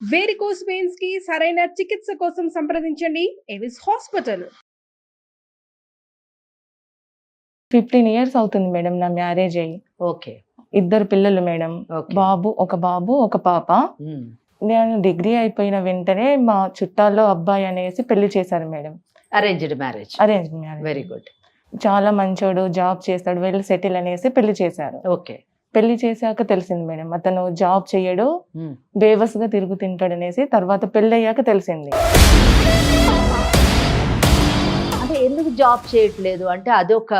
Varicose veins కి సరైన చికిత్స కోసం సంప్రదించండి ఎవిస్ హాస్పిటల్. 15 ఇయర్స్ అవుతుంది మేడం నా మ్యారేజ్ అయ్యి. ఓకే. 2 పిల్లలు మేడం. ఓకే. బాబు ఒక పాప. నేను డిగ్రీ అయిపోయిన వెంటనే మా చుట్టాల్లో అబ్బాయి అనేసి పెళ్లి చేశారు madam. Arranged marriage. Very good. చాలా మంచోడు, జాబ్ చేస్తాడు, వెల్ సెటిల్ అనేసి పెళ్లి చేశారు. ఓకే. పెళ్లి చేశాక తెలిసింది మేడం అతను జాబ్ చేయడు, బేవస్గా తిరుగుతుంటాడు అనేసి. తర్వాత పెళ్లి అయ్యాక తెలిసింది. అంటే ఎందుకు జాబ్ చేయట్లేదు అంటే అదొక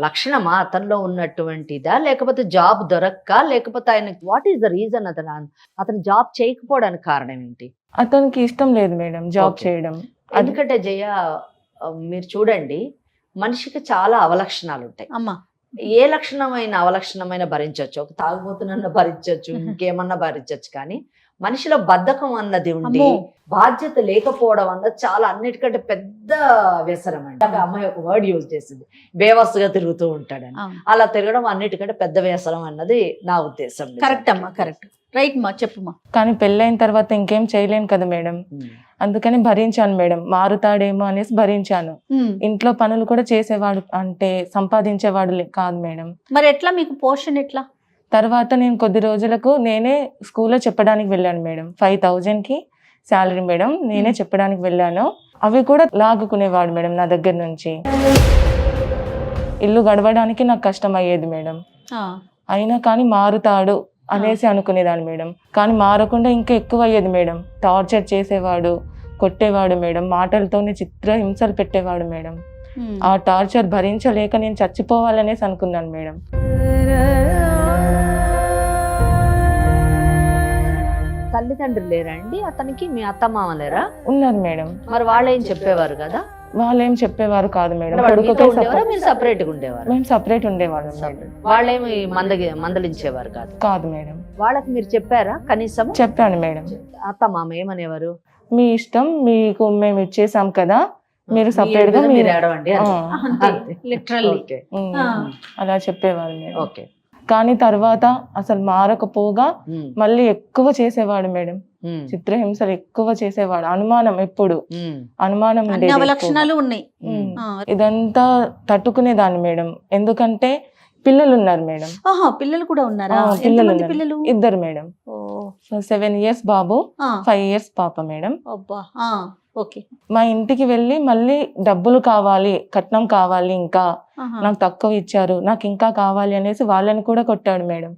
లక్షణమా అతనిలో ఉన్నటువంటిదా, లేకపోతే జాబ్ దొరక్క, లేకపోతే ఆయన వాట్ ఈస్ ద రీజన్ అతను జాబ్ చేయకపోవడానికి కారణం ఏంటి? అతనికి ఇష్టం లేదు మేడం జాబ్ చేయడం. ఎందుకంటే జయ, మీరు చూడండి, మనిషికి చాలా అవలక్షణాలు ఉంటాయి అమ్మా. ఏ అవలక్షణమైన భరించవచ్చు, ఒక తాగుబోతున్నా భరించవచ్చు, ఇంకేమన్నా భరించవచ్చు, కానీ మనిషిలో బద్ధకం అన్నది ఉండి బాధ్యత లేకపోవడం అన్నది చాలా అన్నిటికంటే పెద్ద వ్యసనం అండి. అమ్మాయి ఒక వర్డ్ యూజ్ చేసింది, బేవస్గా తిరుగుతూ ఉంటాడని. అలా తిరగడం అన్నిటికంటే పెద్ద వ్యసనం అన్నది నా ఉద్దేశం. కరెక్ట్ అమ్మా, కరెక్ట్, రైట్ మా, చెప్పుమా. కానీ పెళ్ళైన తర్వాత ఇంకేం చేయలేను కదా మేడం, అందుకని భరించాను మేడం. మారుతాడేమో అనేసి భరించాను. ఇంట్లో పనులు కూడా చేసేవాడు, అంటే సంపాదించేవాడు కాదు మేడం. మరి ఎట్లా మీకు పోషణ ఎట్లా? తర్వాత నేను కొద్ది రోజులకు నేనే స్కూల్లో చెప్పడానికి వెళ్ళాను మేడం. 5,000కి శాలరీ మేడం, నేనే చెప్పడానికి వెళ్ళాను. అవి కూడా లాగుకునేవాడు మేడం నా దగ్గర నుంచి. ఇల్లు గడవడానికి నాకు కష్టం అయ్యేది మేడం. అయినా కానీ మారుతాడు అనేసి అనుకునేదాన్ని మేడం. కానీ మారకుండా ఇంకా ఎక్కువ అయ్యేది మేడం. టార్చర్ చేసేవాడు, కొట్టేవాడు మేడం, మాటలతోనే చిత్రహింసలు పెట్టేవాడు మేడం. ఆ టార్చర్ భరించలేక నేను చచ్చిపోవాలనేసి అనుకున్నాను మేడం. తల్లిదండ్రులు లేరా అండి అతనికి? మీ అత్తమామ లేరా? ఉన్నారు మేడం. మరి వాళ్ళేం చెప్పేవారు కదా? వాళ్ళేం చెప్పేవారు కాదు మేడం. సపరేట్ గా ఉండేవారు? మేము సపరేట్ ఉండేవాళ్ళం. వాళ్ళేమి మందలించేవారు కాదు? కాదు మేడం. వాళ్ళకి మీరు చెప్పారా కనీసం? చెప్పాను మేడం. అత్తమామ ఏమనేవారు? మీ ఇష్టం, మీకు మేము ఇచ్చేసాం కదా, మీరు సపరేట్ గా మీరు ఏడవండి అలా చెప్పేవారు మేడం. ఓకే. కానీ తర్వాత అసలు మారకపోగా మళ్ళీ ఎక్కువ చేసేవాడు మేడం. చిత్రహింసలు ఎక్కువ చేసేవాడు. అనుమానం, ఎప్పుడు అనుమానం లక్షణాలు ఉన్నాయి. ఇదంతా తట్టుకునేదాన్ని మేడం, ఎందుకంటే పిల్లలు ఉన్నారు మేడం. పిల్లలు కూడా ఉన్నారా? పిల్లలు 2 మేడం. 7 years బాబు, 5 years పాప మేడం. ఓకే. మా ఇంటికి వెళ్ళి మళ్ళీ డబ్బులు కావాలి, కట్నం కావాలి, ఇంకా నాకు తక్కువ ఇచ్చారు, నాకు ఇంకా కావాలి అనేసి వాళ్ళని కూడా కొట్టాడు మేడం.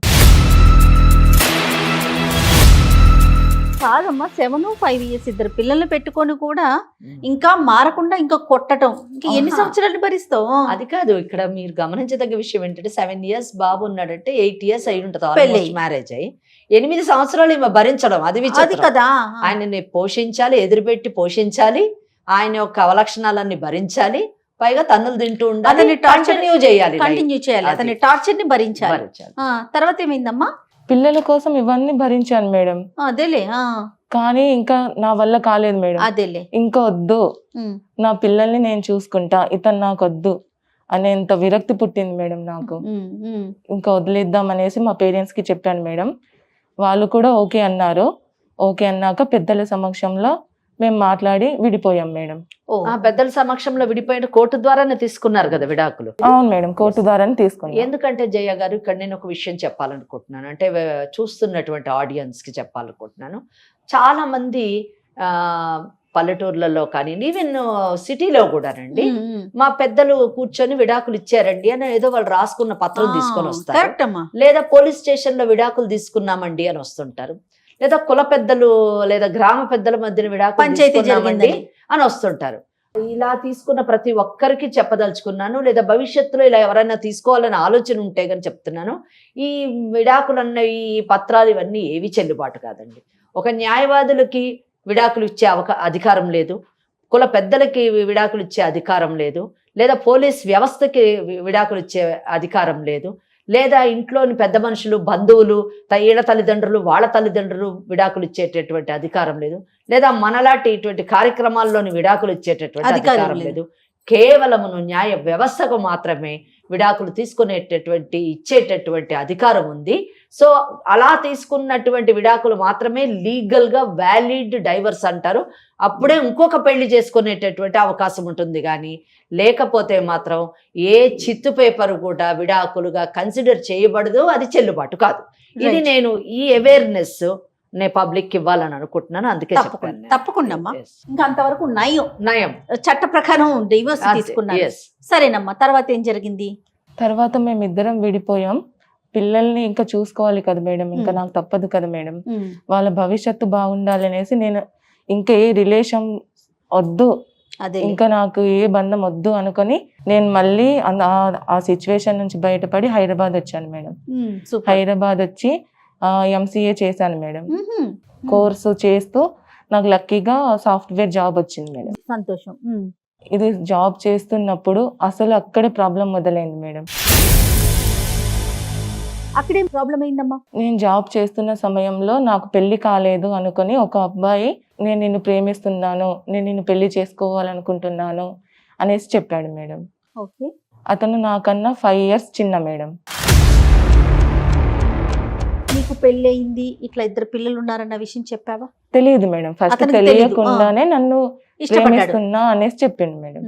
కాదమ్మా, 7-5 years 2 పిల్లల్ని పెట్టుకొని కూడా ఇంకా మారకుండా ఇంకా కొట్టడం, ఇంకా ఎన్ని సంవత్సరాలు భరిస్తావు? అది కాదు, ఇక్కడ మీరు గమనించదగ్గ విషయం ఏంటంటే 7 years బాబు ఉన్నాడంటే 8 years అయి ఉంటుంది మ్యారేజ్ అయ్యి. 8 సంవత్సరాలు ఈమె భరించడం అది కదా. ఆయనని పోషించాలి, ఎదురుపెట్టి పోషించాలి, ఆయన యొక్క అవలక్షణాలన్నీ భరించాలి, పైగా తన్నులు తింటూ ఉండాలి, కంటిన్యూ చేయాలి, అతని టార్చర్ ని భరించాలి. తర్వాత ఏమైందమ్మా? పిల్లల కోసం ఇవన్నీ భరించాను మేడం. అదేలే. కానీ ఇంకా నా వల్ల కాలేదు మేడం. అదేలే, ఇంకా వద్దు, నా పిల్లల్ని నేను చూసుకుంటా, ఇతను నాకు వద్దు అనేంత విరక్తి పుట్టింది మేడం నాకు. ఇంకా వదిలేద్దాం అనేసి మా పేరెంట్స్ కి చెప్పాను మేడం. వాళ్ళు కూడా ఓకే అన్నారు. ఓకే అన్నాక పెద్దల సమక్షంలో మేము మాట్లాడి విడిపోయాం మేడం. పెద్దల సమక్షంలో విడిపోయిన కోర్టు ద్వారానే తీసుకున్నారు కదా విడాకులు? అవును మేడం, కోర్టు ద్వారానే తీసుకున్నాం. ఎందుకంటే జయ గారు, ఇక్కడ నేను ఒక విషయం చెప్పాలనుకుంటున్నాను, అంటే చూస్తున్నటువంటి ఆడియన్స్ కి చెప్పాలనుకుంటున్నాను. చాలా మంది పల్లెటూర్లలో కానీ ఈవెన్ సిటీలో కూడానండి, మా పెద్దలు కూర్చొని విడాకులు ఇచ్చారండి అని ఏదో వాళ్ళు రాసుకున్న పత్రం తీసుకొని వస్తారు, లేదా పోలీస్ స్టేషన్ లో విడాకులు తీసుకున్నామండి అని వస్తుంటారు, లేదా కుల పెద్దలు లేదా గ్రామ పెద్దల మధ్యన విడాకులు తీసుకున్నామండి అని వస్తుంటారు. ఇలా తీసుకున్న ప్రతి ఒక్కరికి చెప్పదలుచుకున్నాను, లేదా భవిష్యత్తులో ఇలా ఎవరైనా తీసుకోవాలని ఆలోచన ఉంటే కానీ చెప్తున్నాను, ఈ విడాకులన్న ఈ పత్రాలు ఇవన్నీ ఏవి చెల్లుబాటు కాదండి. ఒక న్యాయవాదులకి విడాకులు ఇచ్చే అధికారం లేదు, కుల పెద్దలకి విడాకులు ఇచ్చే అధికారం లేదు, లేదా పోలీస్ వ్యవస్థకి విడాకులు ఇచ్చే అధికారం లేదు, లేదా ఇంట్లోని పెద్ద మనుషులు, బంధువులు, ఈళ్ళ తల్లిదండ్రులు, వాళ్ళ తల్లిదండ్రులు విడాకులు ఇచ్చేటటువంటి అధికారం లేదు, లేదా మనలాంటి ఇటువంటి కార్యక్రమాల్లోని విడాకులు ఇచ్చేటటువంటి అధికారం లేదు. కేవలమును న్యాయ వ్యవస్థకు మాత్రమే విడాకులు తీసుకునేటటువంటి ఇచ్చేటటువంటి అధికారం ఉంది. సో అలా తీసుకున్నటువంటి విడాకులు మాత్రమే లీగల్ గా వ్యాలిడ్ డైవర్స్ అంటారు. అప్పుడే ఇంకొక పెళ్లి చేసుకునేటటువంటి అవకాశం ఉంటుంది. కానీ లేకపోతే మాత్రం ఏ చిత్తు పేపర్ కూడా విడాకులుగా కన్సిడర్ చేయబడదు, అది చెల్లుబాటు కాదు. ఇది నేను ఈ అవేర్నెస్ నేను పబ్లిక్ ఇవ్వాలని అనుకుంటున్నాను, అందుకే చెప్పాను. తప్పకుండా అమ్మా. ఇంకా అంతవరకు నయం చట్ట ప్రకారం డివోర్స్ తీసుకున్నారు. సరేనమ్మా, తర్వాత ఏం జరిగింది? తర్వాత మేమిద్దరం విడిపోయాం. పిల్లల్ని ఇంకా చూసుకోవాలి కదా మేడం, ఇంకా నాకు తప్పదు కదా మేడం. వాళ్ళ భవిష్యత్తు బాగుండాలనేసి నేను ఇంకా ఏ రిలేషన్ వద్దు, ఇంకా నాకు ఏ బంధం వద్దు అనుకొని నేను మళ్ళీ ఆ సిచ్యువేషన్ నుంచి బయటపడి హైదరాబాద్ వచ్చాను మేడం. హైదరాబాద్ వచ్చి ఎంసీఏ చేశాను మేడం. కోర్సు చేస్తూ నాకు లక్కీగా సాఫ్ట్వేర్ జాబ్ వచ్చింది మేడం. సంతోషం. ఇది జాబ్ చేస్తున్నప్పుడు అసలు అక్కడే ప్రాబ్లం మొదలైంది మేడం. అక్కడేం ప్రాబ్లం అయిందమ్మా? నేను జాబ్ చేస్తున్న సమయంలో నాకు పెళ్లి కాలేదు అనుకొని ఒక అబ్బాయి నేను నిన్ను ప్రేమిస్తున్నాను, నేను నిన్ను పెళ్లి చేసుకోవాలనుకుంటున్నాను అనేసి చెప్పాడు మేడం. ఓకే. అతను నాకన్నా 5 years చిన్న మేడం. నీకు పెళ్లి అయింది, ఇట్లా 2 పిల్లలు ఉన్నారన్న విషయం చెప్పావా? తెలియదు మేడం. ఫస్ట్ తెలియకుండానే నన్ను ప్రేమిస్తున్నా అనేసి చెప్పిండు మేడం.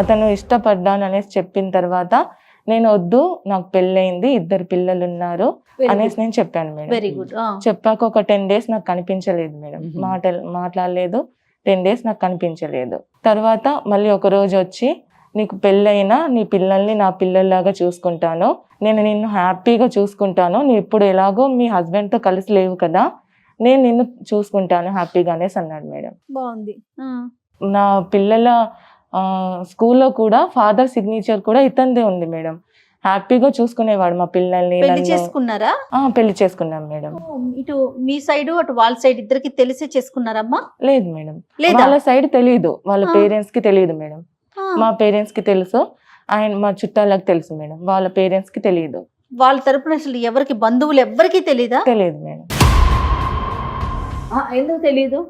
అతను ఇష్టపడ్డాను అనేసి చెప్పిన తర్వాత నేను వద్దు, నాకు పెళ్ళయింది, 2 పిల్లలు ఉన్నారు అనేసి నేను చెప్పాను మేడం. Very good. చెప్పాక ఒక 10 days నాకు కనిపించలేదు మేడం, మాట్లాడలేదు. 10 days నాకు కనిపించలేదు. తర్వాత మళ్ళీ ఒక రోజు వచ్చి నీకు పెళ్ళైనా నీ పిల్లల్ని నా పిల్లల్లాగా చూసుకుంటాను, నేను నిన్ను హ్యాపీగా చూసుకుంటాను, నువ్వు ఇప్పుడు ఎలాగో మీ హస్బెండ్తో కలిసి లేవు కదా, నేను నిన్ను చూసుకుంటాను హ్యాపీగా అనేసి అన్నాడు మేడం. బాగుంది. నా పిల్లల స్కూల్లో కూడా ఫాదర్ సిగ్నేచర్ కూడా ఇతందే ఉంది మేడం. హ్యాపీగా చూసుకునేవాడు మా పిల్లల్ని. పెళ్లి చేసుకున్నారా? పెళ్లి చేసుకున్నాం మేడం. ఇటు మీ సైడ్ అటు వాళ్ళ సైడ్ ఇద్దరికి తెలిసే చేసుకున్నారమ్మా? లేదు మేడం, వాళ్ళ సైడ్ తెలియదు, వాళ్ళ పేరెంట్స్ కి తెలియదు మేడం. మా పేరెంట్స్ కి తెలుసు, అండ్ మా చుట్టాలకు తెలుసు మేడం, వాళ్ళ పేరెంట్స్ కి తెలియదు. వాళ్ళ తరపున అసలు ఎవరికి, బంధువులు ఎవరికి తెలీదా? తెలియదు మేడం. ఎందుకు తెలియదు?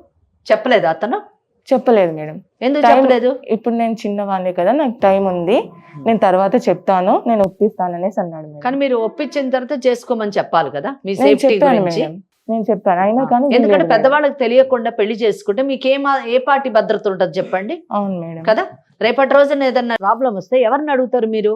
చెప్పలేదు అతను? చెప్పలేదు మేడం. ఎందుకు చెప్పలేదు? ఇప్పుడు నేను చిన్నవాడిని కదా, నాకు టైం ఉంది, నేను తర్వాత చెప్తాను, నేను ఒప్పిస్తాను అనేసి అన్నాడు మేడం. కానీ మీరు ఒప్పించిన తర్వాత చేసుకోమని చెప్పాలి కదా, మీ సేఫ్టీ గురించి. నేను చెప్పాను అయినా కానీ, ఎందుకంటే పెద్దవాళ్ళకి తెలియకుండా పెళ్లి చేసుకుంటే మీకు ఏ పార్టీ భద్రత ఉంటుంది చెప్పండి? అవును మేడం కదా. రేపటి రోజున ఏదన్నా ప్రాబ్లం వస్తే ఎవరిని అడుగుతారు మీరు?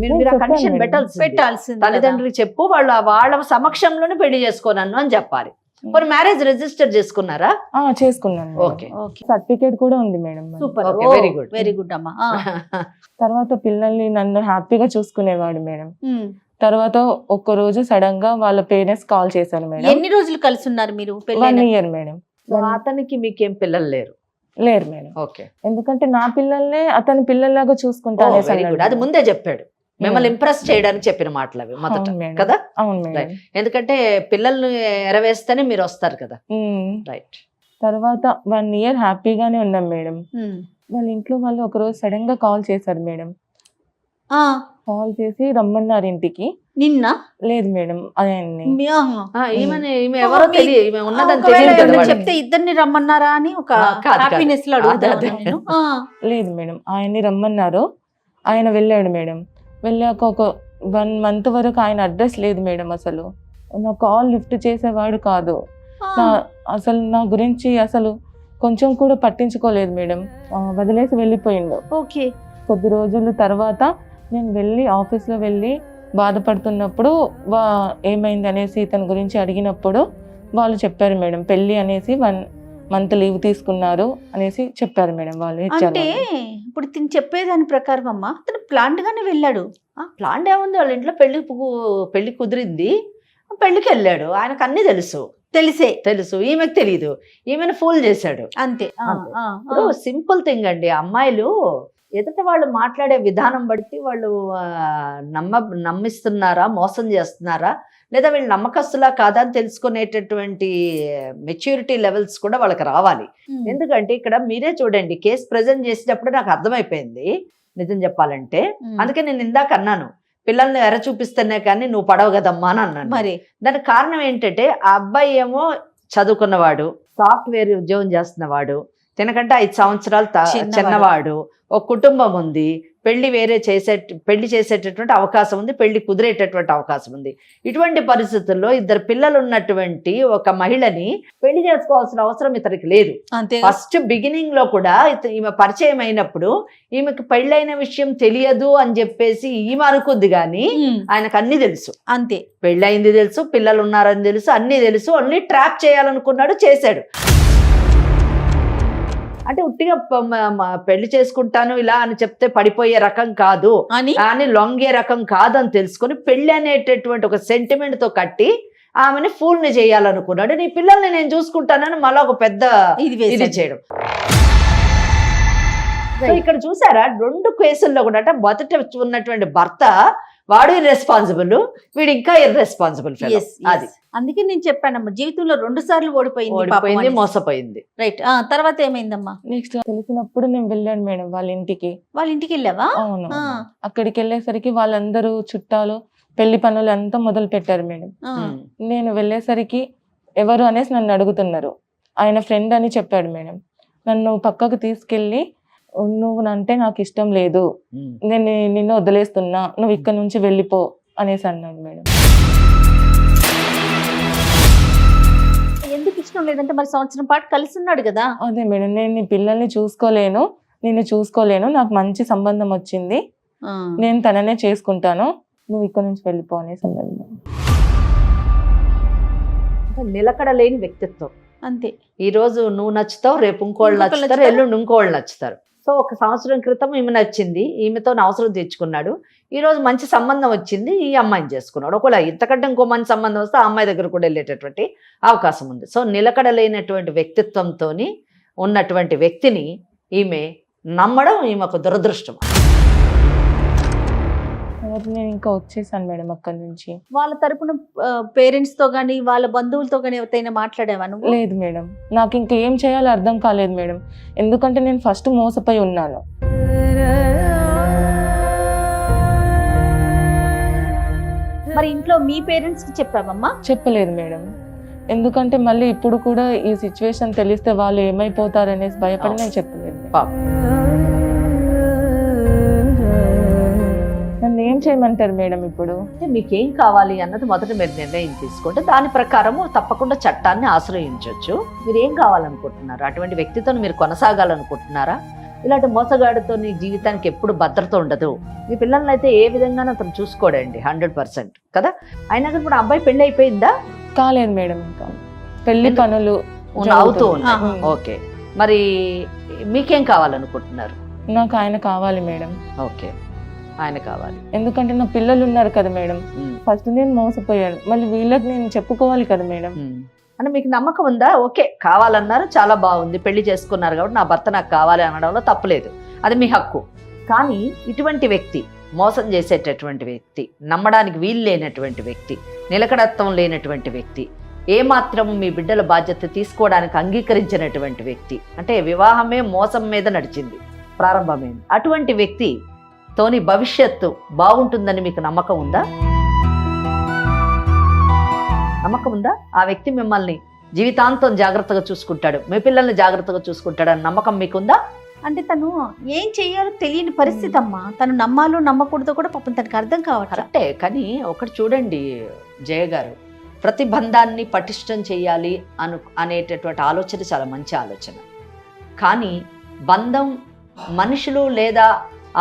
మీరు ఆ కండిషన్ పెట్టాల్సింది. తల్లిదండ్రులకు చెప్పు, వాళ్ళ సమక్షంలోనే పెళ్లి చేసుకోనన్ను అని చెప్పాలి. మరి మ్యారేజ్ రిజిస్టర్ చేసుకున్నారా? చేసుకున్నాను. ఓకే. సర్టిఫికేట్ కూడా ఉంది madam. Super, very good, very good అమ్మా. తర్వాత పిల్లల్ని నన్ను హ్యాపీగా చూసుకునేవాడు మేడం. తర్వాత ఒక్క రోజు సడన్ గా వాళ్ళ పేరెంట్స్ కాల్ చేశారు మేడం. ఎన్ని రోజులు కలిసి ఉన్నారు మీరు? 1 year మేడం. అతనికి మీకేం పిల్లలు లేరు? లేరు మేడం. ఓకే. ఎందుకంటే నా పిల్లల్నే అతని పిల్లల్లాగా చూసుకుంటాను. అది ముందే చెప్పాడు, మిమ్మల్ని ఇంప్రెస్ చేయడానికి చెప్పిన మాటలు అవి మొదట కదా. అవును మేడం. ఎందుకంటే పిల్లల్ని ఎరవేస్తేనే మీరు వస్తారు కదా. రైట్. తర్వాత 1 year హ్యాపీగానే ఉన్నాం మేడం. వాళ్ళ ఇంట్లో వాళ్ళు ఒక రోజు సడన్ గా కాల్ చేశారు మేడం. కాల్ చేసి రమ్మన్నారు ఇంటికి. నిన్న? లేదు మేడం, చెప్తే ఇద్దరిని రమ్మన్నారా అని ఒక హ్యాపీనెస్ లో అడుగుతాను. లేదు మేడం, ఆయన్ని రమ్మన్నారు, ఆయన వెళ్ళాడు మేడం. వెళ్ళాక ఒక 1 month వరకు ఆయన అడ్రస్ లేదు మేడం. అసలు నా కాల్ లిఫ్ట్ చేసేవాడు కాదు. అసలు నా గురించి అసలు కొంచెం కూడా పట్టించుకోలేదు మేడం, వదిలేసి వెళ్ళిపోయిండు. ఓకే. కొద్ది రోజుల తర్వాత నేను వెళ్ళి ఆఫీస్లో వెళ్ళి బాధపడుతున్నప్పుడు ఏమైంది అనేసి ఇతని గురించి అడిగినప్పుడు వాళ్ళు చెప్పారు మేడం, పెళ్ళి అనేసి 1 month లీవ్ తీసుకున్నారు అనేసి చెప్పారు మేడం. వాళ్ళు అంటే ఇప్పుడు తిని చెప్పేదాని ప్రకారం అమ్మా అతను ప్లాంట్ గానే వెళ్ళాడు. ప్లాంట్ ఏముంది, వాళ్ళ ఇంట్లో పెళ్లి కుదిరింది, పెళ్లికి వెళ్ళాడు. ఆయనకు అన్ని తెలుసు, ఈమెకు తెలీదు, ఈమెను ఫూల్ చేశాడు అంతే. సింపుల్ థింగ్ అండి. అమ్మాయిలు ఎదుట వాళ్ళు మాట్లాడే విధానం బట్టి వాళ్ళు నమ్మిస్తున్నారా, మోసం చేస్తున్నారా, లేదా వీళ్ళు నమ్మకస్తులా కాదా అని తెలుసుకునేటటువంటి మెచ్యూరిటీ లెవెల్స్ కూడా వాళ్ళకి రావాలి. ఎందుకంటే ఇక్కడ మీరే చూడండి, కేసు ప్రజెంట్ చేసేటప్పుడు నాకు అర్థమైపోయింది నిజం చెప్పాలంటే. అందుకే నేను ఇందాక అన్నాను, పిల్లల్ని ఎర చూపిస్తేనే కానీ నువ్వు పడవు కదమ్మా అని అన్నాను. మరి దానికి కారణం ఏంటంటే ఆ అబ్బాయి ఏమో చదువుకున్నవాడు, సాఫ్ట్వేర్ ఉద్యోగం చేస్తున్నవాడు, తినకంటే 5 సంవత్సరాలు చిన్నవాడు, ఒక కుటుంబం ఉంది, పెళ్లి చేసేటటువంటి అవకాశం ఉంది, పెళ్లి కుదిరేటటువంటి అవకాశం ఉంది. ఇటువంటి పరిస్థితుల్లో 2 పిల్లలు ఉన్నటువంటి ఒక మహిళని పెళ్లి చేసుకోవాల్సిన అవసరం ఇతనికి లేదు. అంతే ఫస్ట్ బిగినింగ్ లో కూడా ఈమె పరిచయం అయినప్పుడు ఈమెకు పెళ్ళైన విషయం తెలియదు అని చెప్పేసి ఈమె అనుకుంది, కానీ ఆయనకు అన్ని తెలుసు. అంతే, పెళ్ళయింది తెలుసు, పిల్లలు ఉన్నారని తెలుసు, అన్ని తెలుసు. ఓన్లీ ట్రాప్ చేయాలనుకున్నాడు, చేశాడు. అంటే ఉట్టిగా పెళ్లి చేసుకుంటాను ఇలా అని చెప్తే పడిపోయే రకం కాదు అని లొంగే రకం కాదు అని తెలుసుకొని పెళ్లి అనేటటువంటి ఒక సెంటిమెంట్ తో కట్టి ఆమెని ఫూల్ ని చేయాలనుకున్నాడు. నీ పిల్లల్ని నేను చూసుకుంటానని మళ్ళీ ఒక పెద్ద ఇది చేయడం. సో ఇక్కడ చూసారా 2 కేసుల్లో కూడా అంటే మొదట ఉన్నటువంటి భర్త వాడు ఇర్రెస్పాన్సిబుల్, వీడు ఇంకా ఇర్రెస్పాన్సిబుల్. అది అందుకే నేను చెప్పానమ్మా, జీవితంలో 2 సార్లు ఓడిపోయింది, మోసపోయింది. రైట్. తర్వాత ఏమైందమ్మా? నెక్స్ట్ తెలిసినప్పుడు నేను వెళ్ళాను మేడం వాళ్ళ ఇంటికి. వాళ్ళ ఇంటికి వెళ్ళావా? అవును. అక్కడికి వెళ్ళేసరికి వాళ్ళందరూ చుట్టాలు పెళ్లి పనులు అంతా మొదలు పెట్టారు మేడం. నేను వెళ్ళేసరికి ఎవరు అనేసి నన్ను అడుగుతున్నారు. ఆయన ఫ్రెండ్ అని చెప్పాడు మేడం. నన్ను పక్కకు తీసుకెళ్ళి, నువ్వు అంటే నాకు ఇష్టం లేదు, నేను నిన్ను వదిలేస్తున్నా, నువ్వు ఇక్కడ నుంచి వెళ్ళిపో అనేసి అన్నాడు మేడం. ఎందుకు ఇష్టం లేదంటే మరి సంవత్సరం పాటు కలిసి ఉన్నాడు కదా. అదే మేడం, నేను నీ పిల్లల్ని చూసుకోలేను, నిన్ను చూసుకోలేను, నాకు మంచి సంబంధం వచ్చింది, నేను తననే చేసుకుంటాను, నువ్వు ఇక్కడ నుంచి వెళ్ళిపో అనేసి అన్నాడు మేడం. నిలకడ లేని వ్యక్తిత్వం. అంతే. ఈ రోజు నువ్వు నచ్చుతావు, రేపు ఇంకోళ్ళు నచ్చుతారు, ఎల్లుండి ఇంకోళ్ళు నచ్చుతారు. సో 1 సంవత్సరం క్రితం ఈమె నచ్చింది, ఈమెతో అవసరం తెచ్చుకున్నాడు. ఈ రోజు మంచి సంబంధం వచ్చింది, ఈ అమ్మాయిని చేసుకున్నాడు. ఒకవేళ ఇంతకంటే ఇంకో మంచి సంబంధం వస్తే ఆ అమ్మాయి దగ్గర కూడా వెళ్ళేటటువంటి అవకాశం ఉంది. సో నిలకడ లేనటువంటి వ్యక్తిత్వంతో ఉన్నటువంటి వ్యక్తిని ఈమె నమ్మడం ఈమె ఒక దురదృష్టం. నేను ఇంకా వచ్చేసాను మేడం అక్కడి నుంచి. వాళ్ళ తరపున పేరెంట్స్ తో గానీ వాళ్ళ బంధువులతో గానీ ఎవరైనా మాట్లాడేవా నువ్వు? లేదు మేడం, నాకు ఇంకా ఏం చేయాలో అర్థం కాలేదు మేడం. ఎందుకంటే నేను ఫస్ట్ మోసపోయి ఉన్నాను. మరి ఇంట్లో మీ పేరెంట్స్ కి చెప్పావమ్మా? చెప్పలేదు మేడం, ఎందుకంటే మళ్ళీ ఇప్పుడు కూడా ఈ సిచ్యువేషన్ తెలిస్తే వాళ్ళు ఏమైపోతారు అనేసి భయపడి నేను చెప్పలేదు. నన్ను ఏం చేయమంటారు మేడం ఇప్పుడు? అంటే మీకేం కావాలి అన్నది మొదట మీరు నిర్ణయం తీసుకుంటే దాని ప్రకారము తప్పకుండా చట్టాన్ని ఆశ్రయించవచ్చు. మీరు ఏం కావాలనుకుంటున్నారు? అటువంటి వ్యక్తితో మీరు కొనసాగాలనుకుంటున్నారా? ఇలాంటి మోసగాడితో నీ జీవితానికి ఎప్పుడు భద్రత ఉండదు. మీ పిల్లల్ని అయితే ఏ విధంగానూ అతను చూసుకోడండి 100% కదా. అయినా కానీ ఇప్పుడు అబ్బాయి పెళ్లి అయిపోయిందా? కాలేదు మేడం, ఇంకా పెళ్లి పనులు అవుతూ ఉన్నాయి. ఓకే, మరి మీకేం కావాలనుకుంటున్నారు? నాకు ఆయన కావాలి మేడం. ఓకే, ఆయన కావాలి. ఎందుకంటే నా పిల్లలు ఉన్నారు కదా మేడం. ఫస్ట్ నేను మోసపోయాను, మళ్ళీ వీళ్ళకి నేను చెప్పుకోవాలి కదా మేడం. అంటే మీకు నమ్మకం ఉందా? ఓకే, కావాలన్నారు, చాలా బాగుంది, పెళ్లి చేసుకున్నారు కాబట్టి నా భర్త నాకు కావాలి అనడంలో తప్పులేదు, అది మీ హక్కు. కానీ ఇటువంటి వ్యక్తి, మోసం చేసేటటువంటి వ్యక్తి, నమ్మడానికి వీలు లేనటువంటి వ్యక్తి, నిలకడత్వం లేనటువంటి వ్యక్తి, ఏమాత్రం మీ బిడ్డల బాధ్యత తీసుకోవడానికి అంగీకరించినటువంటి వ్యక్తి, అంటే వివాహమే మోసం మీద నడిచింది, ప్రారంభమైంది. అటువంటి వ్యక్తి తోని భవిష్యత్తు బాగుంటుందని మీకు నమ్మకం ఉందా? నమ్మకం ఉందా? ఆ వ్యక్తి మిమ్మల్ని జీవితాంతం జాగ్రత్తగా చూసుకుంటాడు, మీ పిల్లల్ని జాగ్రత్తగా చూసుకుంటాడు అని నమ్మకం మీకుందా? అంటే తను ఏం చెయ్యాలో తెలియని పరిస్థితి అమ్మా. తను నమ్మాలో నమ్మకూడదో కూడా పాపం తనకు అర్థం కావట్లేదు. కరెక్టే, కానీ ఒకటి చూడండి జయ గారు, ప్రతి బంధాన్ని పటిష్టం చేయాలి అనేటటువంటి ఆలోచన చాలా మంచి ఆలోచన. కానీ బంధం, మనుషులు లేదా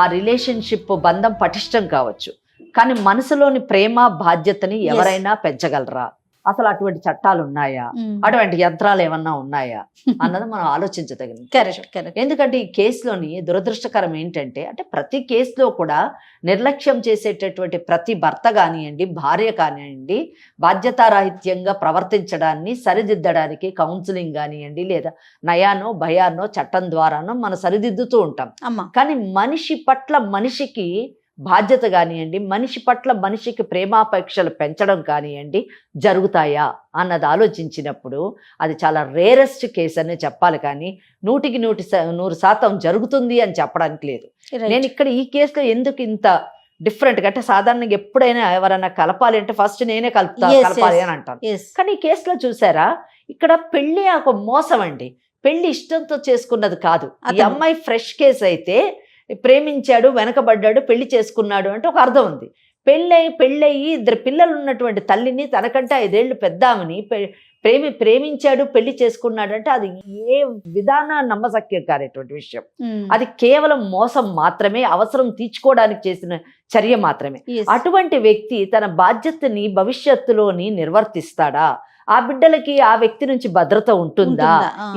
ఆ రిలేషన్షిప్ బంధం పటిష్టం కావచ్చు, కానీ మనసులోని ప్రేమ బాధ్యతని ఎవరైనా పెంచగలరా? అసలు అటువంటి చట్టాలు ఉన్నాయా? అటువంటి యంత్రాలు ఏమన్నా ఉన్నాయా అన్నది మనం ఆలోచించదగినది. కరెక్ట్. ఎందుకంటే ఈ కేసులోని దురదృష్టకరం ఏంటంటే, అంటే ప్రతి కేసులో కూడా నిర్లక్ష్యం చేసేటటువంటి ప్రతి భర్త కానివ్వండి, భార్య కానివ్వండి, బాధ్యతారాహిత్యంగా ప్రవర్తించడాన్ని సరిదిద్దడానికి కౌన్సిలింగ్ కానివ్వండి, లేదా నయానో భయానో చట్టం ద్వారానో మనం సరిదిద్దుతూ ఉంటాం. కానీ మనిషి పట్ల మనిషికి బాధ్యత కానివ్వండి, మనిషి పట్ల మనిషికి ప్రేమాపేక్షలు పెంచడం కానివ్వండి జరుగుతాయా అన్నది ఆలోచించినప్పుడు అది చాలా రేరెస్ట్ కేసు అనే చెప్పాలి. కానీ 100% జరుగుతుంది అని చెప్పడానికి లేదు. నేను ఇక్కడ ఈ కేసులో ఎందుకు ఇంత డిఫరెంట్గా అంటే, సాధారణంగా ఎప్పుడైనా ఎవరైనా కలపాలి అంటే ఫస్ట్ నేనే కలపాలి అని అంటాను. కానీ ఈ కేసులో చూసారా, ఇక్కడ పెళ్లి ఒక మోసం అండి. పెళ్లి ఇష్టంతో చేసుకున్నది కాదు. ఈ అమ్మాయి ఫ్రెష్ కేసు అయితే ప్రేమించాడు, వెనకబడ్డాడు, పెళ్లి చేసుకున్నాడు అంటే ఒక అర్థం ఉంది. పెళ్ళయి 2 పిల్లలు ఉన్నటువంటి తల్లిని, తనకంటే 5 ఏళ్ళు పెద్ద ఆమెని ప్రేమించాడు, పెళ్లి చేసుకున్నాడు అంటే అది ఏ విధాన నమ్మశక్యం కానటువంటి విషయం. అది కేవలం మోసం మాత్రమే, అవసరం తీర్చుకోవడానికి చేసిన చర్య మాత్రమే. అటువంటి వ్యక్తి తన బాధ్యతని భవిష్యత్తులోని నిర్వర్తిస్తాడా? ఆ బిడ్డలకి ఆ వ్యక్తి నుంచి భద్రత ఉంటుందా?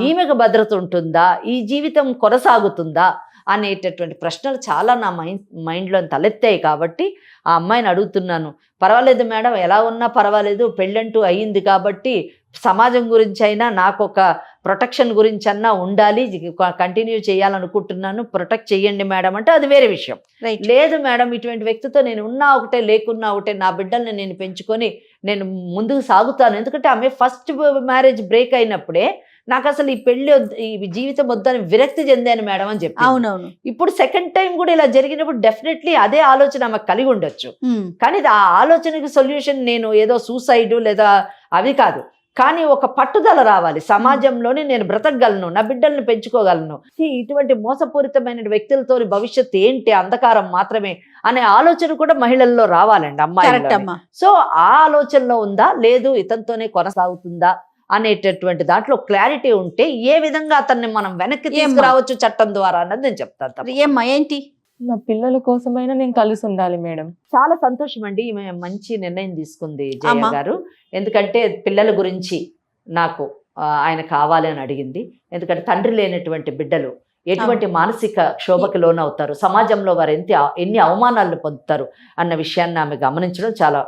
ఈమెకు భద్రత ఉంటుందా? ఈ జీవితం కొనసాగుతుందా అనేటటువంటి ప్రశ్నలు చాలా నా మైండ్లో తలెత్తాయి. కాబట్టి ఆ అమ్మాయిని అడుగుతున్నాను, పర్వాలేదు మేడం, ఎలా ఉన్నా పర్వాలేదు, పెళ్ళంటూ అయ్యింది కాబట్టి సమాజం గురించి అయినా నాకు ఒక ప్రొటెక్షన్ గురించి అన్నా ఉండాలి, కంటిన్యూ చేయాలనుకుంటున్నాను, ప్రొటెక్ట్ చేయండి మేడం అంటే అది వేరే విషయం. లేదు మేడం, ఇటువంటి వ్యక్తితో నేను ఉన్నా ఒకటే లేకున్నా ఒకటే, నా బిడ్డల్ని నేను పెంచుకొని నేను ముందుకు సాగుతాను. ఎందుకంటే ఆమె ఫస్ట్ మ్యారేజ్ బ్రేక్ అయినప్పుడే నాకు అసలు ఈ పెళ్లి ఈ జీవితం వద్దని విరక్తి చెందాను మేడం అని చెప్పి. అవునవును. ఇప్పుడు సెకండ్ టైం కూడా ఇలా జరిగినప్పుడు డెఫినెట్లీ అదే ఆలోచన ఆమెకు కలిగి ఉండొచ్చు. కానీ ఆ ఆలోచనకి సొల్యూషన్ నేను ఏదో సూసైడ్ లేదా అవి కాదు, కానీ ఒక పట్టుదల రావాలి. సమాజంలోనే నేను బ్రతకగలను, నా బిడ్డల్ని పెంచుకోగలను, ఇటువంటి మోసపూరితమైన వ్యక్తులతో భవిష్యత్తు ఏంటి, అంధకారం మాత్రమే అనే ఆలోచన కూడా మహిళల్లో రావాలండి, అమ్మాయి. సో ఆ ఆలోచనలో ఉందా, లేదు ఇతనితోనే కొనసాగుతుందా అనేటటువంటి దాంట్లో క్లారిటీ ఉంటే ఏ విధంగా అతన్ని మనం వెనక్కి తీసుకురావచ్చు చట్టం ద్వారా అన్నది నేను చెప్తాను. ఏమ్మా ఏంటి? నా పిల్లల కోసమైనా నేను కలిసి ఉండాలి మేడం. చాలా సంతోషం అండి, ఈమె మంచి నిర్ణయం తీసుకుంది జయ గారు. ఎందుకంటే పిల్లల గురించి నాకు ఆయన కావాలి అని అడిగింది. ఎందుకంటే తండ్రి లేనటువంటి బిడ్డలు ఎటువంటి మానసిక క్షోభకి లోనవుతారు, సమాజంలో వారు ఎన్ని అవమానాలను పొందుతారు అన్న విషయాన్ని ఆమె గమనించడం చాలా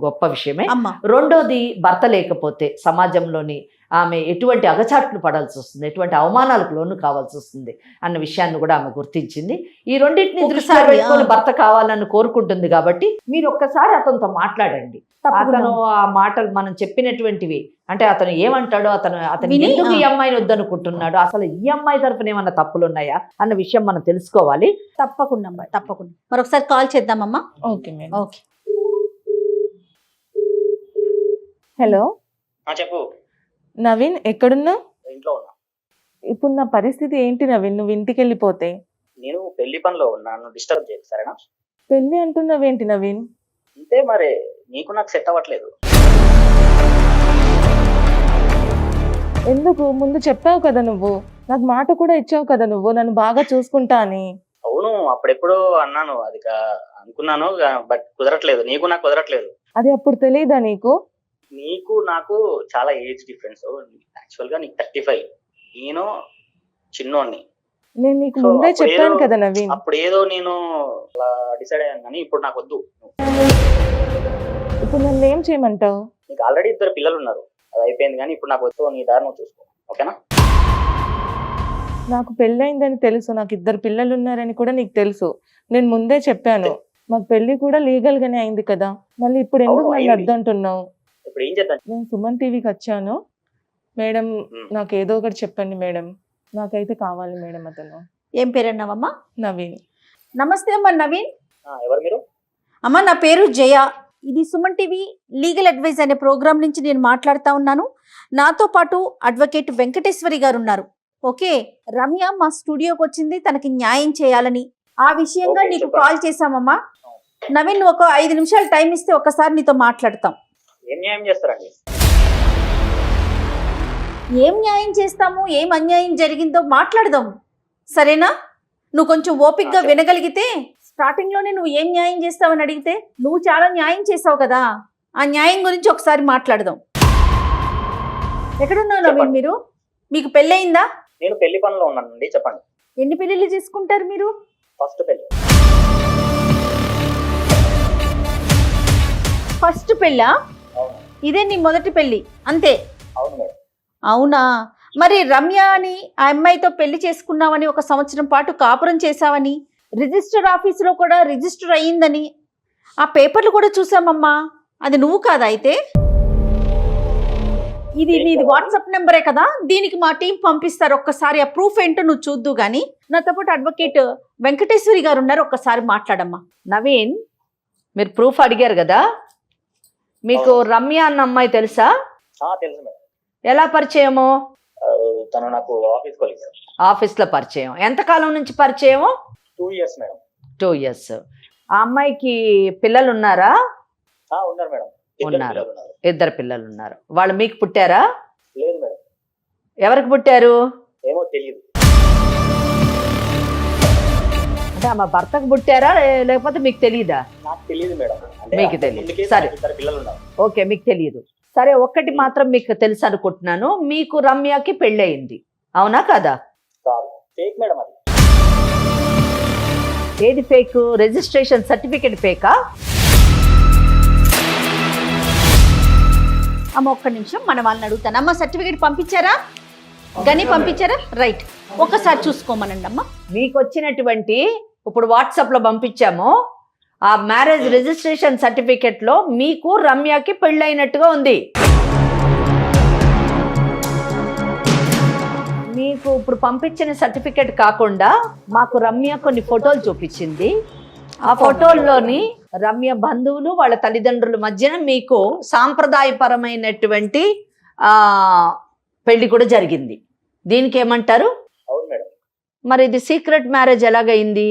గొప్ప విషయమే. రెండోది, భర్త లేకపోతే సమాజంలోని ఆమె ఎటువంటి అగచాట్లు పడాల్సి వస్తుంది, ఎటువంటి అవమానాలకు లోను కావాల్సి వస్తుంది అన్న విషయాన్ని కూడా ఆమె గుర్తించింది. ఈ రెండింటిని దృష్టిలో పెట్టుకొని భర్త కావాలని కోరుకుంటుంది. కాబట్టి మీరు ఒక్కసారి అతనితో మాట్లాడండి. అతను ఆ మాటలు మనం చెప్పినటువంటివి అంటే అతను ఏమంటాడో, అతను ఎందుకు ఈ అమ్మాయిని వద్దనుకుంటున్నాడు, అసలు ఈ అమ్మాయి తరఫున ఏమన్నా తప్పులు ఉన్నాయా అన్న విషయం మనం తెలుసుకోవాలి. తప్పకుండా తప్పకుండా మరొకసారి కాల్ చేద్దామమ్మా. Okay madam. ఓకే. హలో చెప్పు నవీన్, ఎక్కడున్నా? ఇంట్లో ఉన్నా. ఇప్పుడు నా పరిస్థితి ఏంటి నవీన్? నువ్వు ఇంటికి వెళ్ళిపోతే నేను పెళ్లి పనిలో ఉన్నాను, డిస్టర్బ్ చేయకు సరేనా? పెళ్లి అంటున్నావేంటి నవీన్? అంతే మరి, నీకు నాకు సెట్ అవ్వట్లేదు. ఎందుకు? ముందు చెప్పావు కదా నువ్వు, నాకు మాట కూడా ఇచ్చావు కదా నువ్వు, నన్ను బాగా చూసుకుంటా అని. అవును, అప్పుడెప్పుడు అన్నాను, అది అనుకున్నాను, బట్ కుదరట్లేదు. నీకు నాకు కుదరట్లేదు. అది అప్పుడు తెలియదా నీకు? నీకు నాకు చాలా ఏజ్ డిఫరెన్స్. యాక్చువల్ గా నీకు 35, నేను చిన్నోడిని. నేను నీకు ముందే చెప్పాను కదా నవీన్. అప్పుడు ఏదో నేను డిసైడ్ అయ్యాను, కానీ ఇప్పుడు నాకు వద్దు. ఇప్పుడు నన్ను ఏం చేయమంటావు? నీకు ఆల్రెడీ 2 పిల్లలు ఉన్నారు, అది అయిపోయింది. కానీ ఇప్పుడు నాకు వద్దు, నీ దారి నువ్వు చూసుకో, ఓకేనా? నాకు పెళ్ళయిందని తెలుసు, నాకు 2 పిల్లలు ఉన్నారని కూడా నీకు తెలుసు. నేను ముందే చెప్పాను. మాకు పెళ్లి కూడా లీగల్ గానే అయింది కదా, మళ్ళీ ఇప్పుడు ఎందుకు నన్ను వద్దంటున్నావు? ఇప్పుడు ఏం చేద్దాం? నేను సుమన్ టీవీకి వచ్చాను మేడం, నాకు ఏదో ఒకటి చెప్పండి మేడం, నాకైతే కావాలి మేడం అతను. ఏం పేరు అన్నావమ్మా? నవీన్. నమస్తే అమ్మా నవీన్. ఎవరు మీరు? అమ్మా నా పేరు జయ, ఇది సుమన్ టీవీ లీగల్ అడ్వైజ్ అనే ప్రోగ్రామ్ నుంచి నేను మాట్లాడుతూ ఉన్నాను. నాతో పాటు అడ్వకేట్ వెంకటేశ్వరి గారు ఉన్నారు. ఓకే, రమ్య మా స్టూడియోకి వచ్చింది తనకి న్యాయం చేయాలని, ఆ విషయంగా నీకు కాల్ చేశామమ్మా. నవీన్, నువ్వు ఒక 5 నిమిషాలు టైం ఇస్తే ఒక్కసారి నీతో మాట్లాడతాం. ఏం న్యాయం చేస్తారండి? ఏం న్యాయం చేస్తాము, ఏం అన్యాయం జరిగిందో మాట్లాడదాం, సరేనా? నువ్వు కొంచెం ఓపిక్గా వినగలిగితే, స్టార్టింగ్ లోనే నువ్వు ఏం న్యాయం చేస్తావని అడిగితే నువ్వు చాలా న్యాయం చేసావు కదా, ఆ న్యాయం గురించి ఒకసారి మాట్లాడదాం. ఎక్కడున్నావు నవీన్ మీరు? మీకు పెళ్ళయిందా? నేను పెళ్లి పనిలో ఉన్నానండి, చెప్పండి. ఎన్ని పెళ్ళిళ్ళు చేసుకుంటారు మీరు? ఫస్ట్ పెళ్లి. ఫస్ట్ పెళ్ళా? ఇదే నీ మొదటి పెళ్ళి అంతే? అవును మేడం. అవునా? మరి రమ్య అని ఆ అమ్మాయితో పెళ్లి చేసుకున్నావని, 1 సంవత్సరం పాటు కాపురం చేశావని, రిజిస్టర్ ఆఫీసులో కూడా రిజిస్టర్ అయ్యిందని ఆ పేపర్లు కూడా చూసామమ్మా. అది నువ్వు కాదా అయితే? ఇది నీది వాట్సాప్ నెంబరే కదా, దీనికి మా టీం పంపిస్తారు. ఒక్కసారి ఆ ప్రూఫ్ ఏంటో నువ్వు చూద్దు గాని. నాతో పాటు అడ్వకేట్ వెంకటేశ్వరి గారు ఉన్నారు, ఒక్కసారి మాట్లాడమ్మా. నవీన్, మీరు ప్రూఫ్ అడిగారు కదా, మీకు రమ్య అన్న అమ్మాయి తెలుసా? తెలుసు మేడం. ఎలా పరిచయమో? తను నాకు ఆఫీస్ కొలీగ్. ఆఫీస్ లో పరిచయం. ఎంతకాలం నుంచి పరిచయమో? 2 years మేడం. 2 years. ఆ అమ్మాయికి పిల్లలు ఉన్నారా? ఉన్నారు మేడం. ఉన్నారు. 2 పిల్లలు ఉన్నారు. వాళ్ళు మీకు పుట్టారా? లేదు మేడం. ఎవరికి పుట్టారు? ఏమో తెలియదు. అంటే ఆమె భర్తకు పుట్టారా లేకపోతే మీకు తెలియదా? నాకు తెలియదు మేడం. మీకు తెలియదు. సరే, పిల్లలు ఉన్నారు. ఓకే, మీకు తెలియదు. సరే, ఒక్కటి మాత్రం మీకు తెలుసు అనుకుంటున్నాను, మీకు రమ్యకి పెళ్ళయింది, అవునా కదా? కాదు, ఫేక్ మేడం అది. ఏది ఫేక్? Registration certificate ఫేకా? అమ్మ ఒక్క నిమిషం, మన వాళ్ళని అడుగుతాను. అమ్మ సర్టిఫికేట్ పంపించారా? గని పంపించారా? రైట్, ఒక్కసారి చూసుకోమనండి అమ్మ. మీకు వచ్చినటువంటి ఇప్పుడు వాట్సాప్ లో పంపించాము ఆ మ్యారేజ్ రిజిస్ట్రేషన్ సర్టిఫికేట్ లో మీకు రమ్యకి పెళ్ళైనట్టుగా ఉంది. మీకు ఇప్పుడు పంపించిన సర్టిఫికేట్ కాకుండా మాకు రమ్య కొన్ని ఫోటోలు చూపించింది. ఆ ఫోటోల్లోని రమ్య బంధువులు వాళ్ళ తల్లిదండ్రుల మధ్యన మీకు సాంప్రదాయపరమైనటువంటి పెళ్లి కూడా జరిగింది. దీనికి ఏమంటారు? అవును మేడం. మరి ఇది సీక్రెట్ మ్యారేజ్ ఎలాగైంది?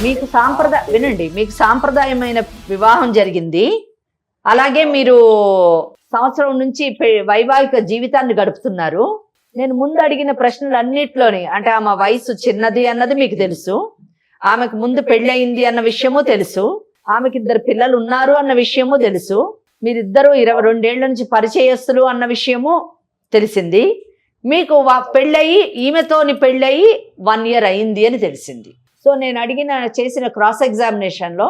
మీకు వినండి, మీకు సాంప్రదాయమైన వివాహం జరిగింది. అలాగే మీరు సంవత్సరం నుంచి వైవాహిక జీవితాన్ని గడుపుతున్నారు. నేను ముందు అడిగిన ప్రశ్నలన్నిట్లోని అంటే ఆమె వయసు చిన్నది అన్నది మీకు తెలుసు, ఆమెకు ముందు పెళ్ళయింది అన్న విషయము తెలుసు, ఆమెకి 2 పిల్లలు ఉన్నారు అన్న విషయము తెలుసు, మీరిద్దరూ 22 ఏళ్ల నుంచి పరిచయస్తులు అన్న విషయము తెలిసింది. మీకు పెళ్ళయి ఈమెతోని పెళ్ళయి 1 year అయింది అని తెలిసింది. సో నేను చేసిన క్రాస్ ఎగ్జామినేషన్లో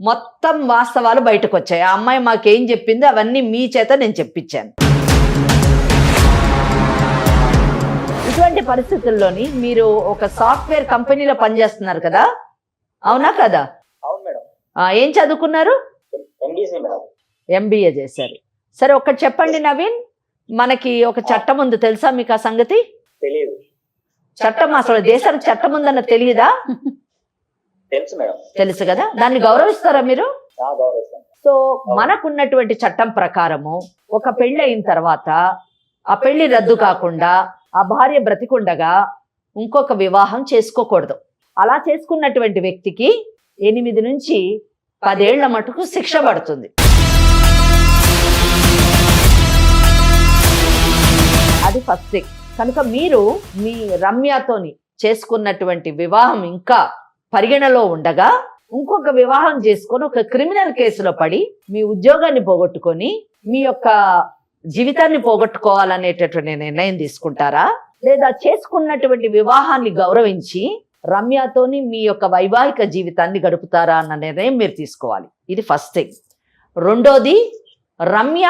మొత్తం వాస్తవాలు బయటకు వచ్చాయి. ఆ అమ్మాయి మాకేం చెప్పింది అవన్నీ మీ చేత నేను చెప్పించాను. ఇటువంటి పరిస్థితుల్లోని మీరు ఒక సాఫ్ట్వేర్ కంపెనీలో పనిచేస్తున్నారు కదా, అవునా కదా? అవును మేడం. ఏం చదువుకున్నారు? MBA చేశారు. సరే, ఒకటి చెప్పండి నవీన్, మనకి ఒక చట్టం ఉంది, తెలుసా మీకు ఆ సంగతి? తెలియదు. చట్టం అసలు దేశానికి చట్టం ఉందన్న తెలియదా? తెలుసు మేడం. తెలుసు కదా, దాన్ని గౌరవిస్తారా మీరు? గౌరవిస్తాను. సో మనకున్నటువంటి చట్టం ప్రకారము ఒక పెళ్లి అయిన తర్వాత ఆ పెళ్లి రద్దు కాకుండా ఆ భార్య బ్రతికుండగా ఇంకొక వివాహం చేసుకోకూడదు. అలా చేసుకున్నటువంటి వ్యక్తికి 8 నుంచి 10 ఏళ్ల మటుకు శిక్ష పడుతుంది. అది ఫస్ట్ థింగ్. కనుక మీరు మీ రమ్యతోని చేసుకున్నటువంటి వివాహం ఇంకా పరిగణలో ఉండగా ఇంకొక వివాహం చేసుకొని ఒక క్రిమినల్ కేసులో పడి మీ ఉద్యోగాన్ని పోగొట్టుకొని మీ యొక్క జీవితాన్ని పోగొట్టుకోవాలనేటటువంటి నిర్ణయం తీసుకుంటారా, లేదా చేసుకున్నటువంటి వివాహాన్ని గౌరవించి రమ్యతోని మీ యొక్క వైవాహిక జీవితాన్ని గడుపుతారా అన్న నిర్ణయం మీరు తీసుకోవాలి. ఇది ఫస్ట్ థింగ్. రెండోది, రమ్య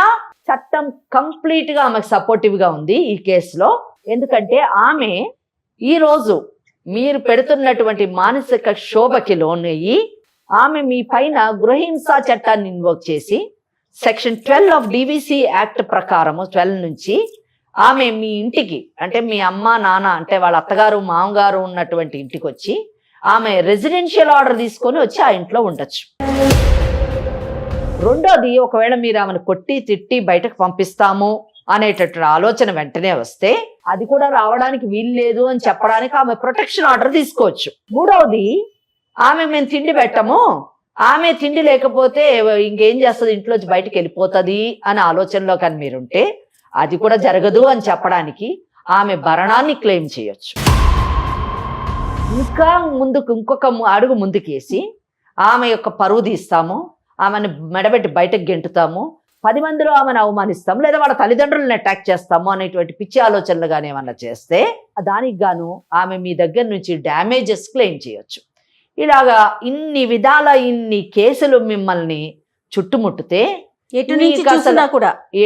చట్టం కంప్లీట్ గా ఆమెకు సపోర్టివ్ గా ఉంది ఈ కేసులో. ఎందుకంటే ఆమె ఈరోజు మీరు పెడుతున్నటువంటి మానసిక శోభకి లోనయ్యి ఆమె మీ పైన గృహహింసా చట్టాన్ని ఇన్వోక్ చేసి సెక్షన్ 12 ఆఫ్ DVC యాక్ట్ ప్రకారము 12 నుంచి ఆమె మీ ఇంటికి అంటే మీ అమ్మ నాన్న అంటే వాళ్ళ అత్తగారు మామగారు ఉన్నటువంటి ఇంటికి వచ్చి ఆమె రెసిడెన్షియల్ ఆర్డర్ తీసుకొని వచ్చి ఆ ఇంట్లో ఉండొచ్చు. రెండోది, ఒకవేళ మీరు ఆమెను కొట్టి తిట్టి బయటకు పంపిస్తాము అనేటటువంటి ఆలోచన వెంటనే వస్తే అది కూడా రావడానికి వీలు లేదు అని చెప్పడానికి ఆమె ప్రొటెక్షన్ ఆర్డర్ తీసుకోవచ్చు. మూడవది, మేము తిండి పెట్టము, ఆమె తిండి లేకపోతే ఇంకేం చేస్తుంది, ఇంట్లోంచి బయటకు వెళ్ళిపోతుంది అనే ఆలోచనలో కానీ మీరుంటే అది కూడా జరగదు అని చెప్పడానికి ఆమె భరణాన్ని క్లెయిమ్ చేయొచ్చు. ఇంకా ముందుకు ఇంకొక అడుగు ముందుకేసి ఆమె యొక్క పరువు తీస్తాము, ఆమెను మెడబెట్టి బయటకు గెంటుతాము, 10 మందిలో ఆమెను అవమానిస్తాము, లేదా వాళ్ళ తల్లిదండ్రులను అటాక్ చేస్తాము అనేటువంటి పిచ్చి ఆలోచనలు కానీ ఏమన్నా చేస్తే దానికి గాను ఆమె మీ దగ్గర నుంచి డ్యామేజెస్ క్లెయిమ్ చేయొచ్చు. ఇలాగా ఇన్ని విధాల ఇన్ని కేసులు మిమ్మల్ని చుట్టుముట్టితే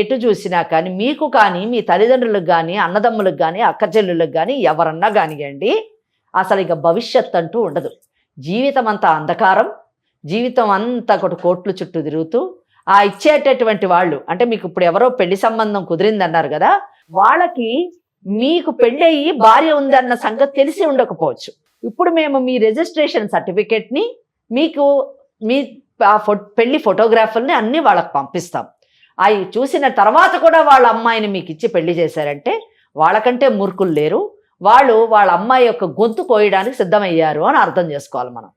ఎటు చూసినా కానీ మీకు కానీ మీ తల్లిదండ్రులకు కానీ అన్నదమ్ములకు కానీ అక్కచెల్లులకు కానీ ఎవరన్నా కానివ్వండి అసలు ఇక భవిష్యత్ అంటూ ఉండదు. జీవితం అంతా అంధకారం, జీవితం అంతా ఒకటి కోట్లు చుట్టూ తిరుగుతూ ఆ ఇచ్చేటటువంటి వాళ్ళు అంటే మీకు ఇప్పుడు ఎవరో పెళ్లి సంబంధం కుదిరిందన్నారు కదా, వాళ్ళకి మీకు పెళ్ళి అయ్యి భార్య ఉందన్న సంగతి తెలిసి ఉండకపోవచ్చు. ఇప్పుడు మేము మీ రిజిస్ట్రేషన్ సర్టిఫికేట్ని మీకు మీ పెళ్లి ఫోటోగ్రాఫర్ని అన్నీ వాళ్ళకి పంపిస్తాం. అవి చూసిన తర్వాత కూడా వాళ్ళ అమ్మాయిని మీకు ఇచ్చి పెళ్లి చేశారంటే వాళ్ళకంటే మూర్ఖులు లేరు. వాళ్ళు వాళ్ళ అమ్మాయి యొక్క గొంతు కోయడానికి సిద్ధమయ్యారు అని అర్థం చేసుకోవాలి మనం.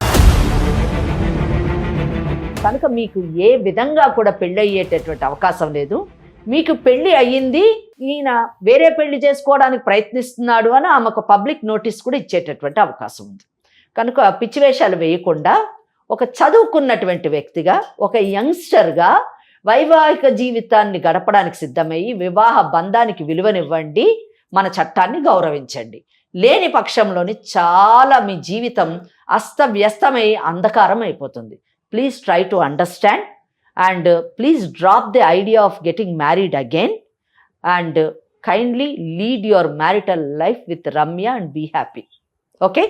కనుక మీకు ఏ విధంగా కూడా పెళ్ళి అయ్యేటటువంటి అవకాశం లేదు. మీకు పెళ్లి అయ్యింది, ఈయన వేరే పెళ్లి చేసుకోవడానికి ప్రయత్నిస్తున్నాడు అని ఆమెకు పబ్లిక్ నోటీస్ కూడా ఇచ్చేటటువంటి అవకాశం ఉంది. కనుక పిచ్చి వేషాలు వేయకుండా ఒక చదువుకున్నటువంటి వ్యక్తిగా, ఒక యంగ్స్టర్గా వైవాహిక జీవితాన్ని గడపడానికి సిద్ధమయ్యి వివాహ బంధానికి విలువనివ్వండి, మన చట్టాన్ని గౌరవించండి. లేని పక్షంలోని చాలా మీ జీవితం అస్తవ్యస్తమై అంధకారం అయిపోతుంది. Please try to understand and please drop the idea of getting married again and kindly lead your marital life with Ramya and be happy. Okay?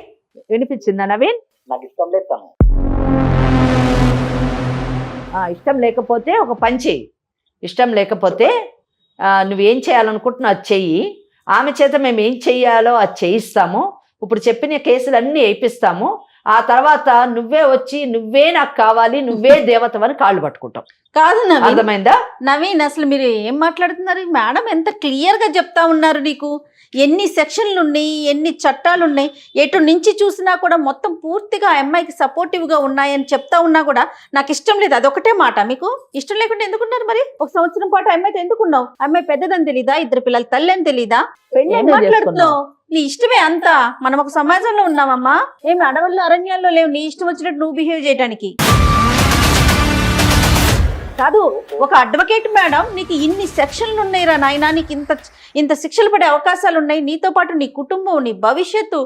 వినిపించిందా నవీన్? నాకు ఇష్టం లేదు తను. ఇష్టం లేకపోతే ఒక పని చెయ్యి. ఇష్టం లేకపోతే నువ్వేం చేయాలనుకుంటున్నావు అది చెయ్యి. ఆమె చేత మేము ఏం చెయ్యాలో అది చేయిస్తాము. ఇప్పుడు చెప్పిన కేసులన్నీ వేయిస్తాము. ఆ తర్వాత నువ్వే వచ్చి నువ్వే నాకు కావాలి, నువ్వే దేవతవని కాళ్ళు పట్టుకుంటాం. కాదు నవీన్, అర్థమైందా? నవీన్ అసలు మీరు ఏం మాట్లాడుతున్నారు? మేడం ఎంత క్లియర్ గా చెప్తా ఉన్నారు. నీకు ఎన్ని సెక్షన్లు ఉన్నాయి, ఎన్ని చట్టాలు ఉన్నాయి, ఎటు నుంచి చూసినా కూడా మొత్తం పూర్తిగా ఆ అమ్మాయికి సపోర్టివ్ గా ఉన్నాయని చెప్తా ఉన్నా కూడా నాకు ఇష్టం లేదు. అదొకటే మాట. మీకు ఇష్టం లేకుండా ఎందుకున్నారు మరి? ఒక సంవత్సరం పాటు అమ్మాయితో ఎందుకున్నావు? అమ్మాయి పెద్దదని తెలీదా? 2 పిల్లల తల్లి అని తెలీదా? ఏం మాట్లాడుతున్నావు? నీ ఇష్టమే అంతా. మనం ఒక సమాజంలో ఉన్నామమ్మా. ఏమి అడవుల్లో అరణ్యాల్లో లేవు నీ ఇష్టం వచ్చినట్టు నువ్వు బిహేవ్ చేయడానికి. కాదు, ఒక అడ్వకేట్ మేడం నీకు ఇన్ని సెక్షన్లు ఉన్నాయిరా నాయనా, నీకు ఇంత శిక్షలు పడే అవకాశాలు ఉన్నాయి, నీతో పాటు నీ కుటుంబం, నీ భవిష్యత్తు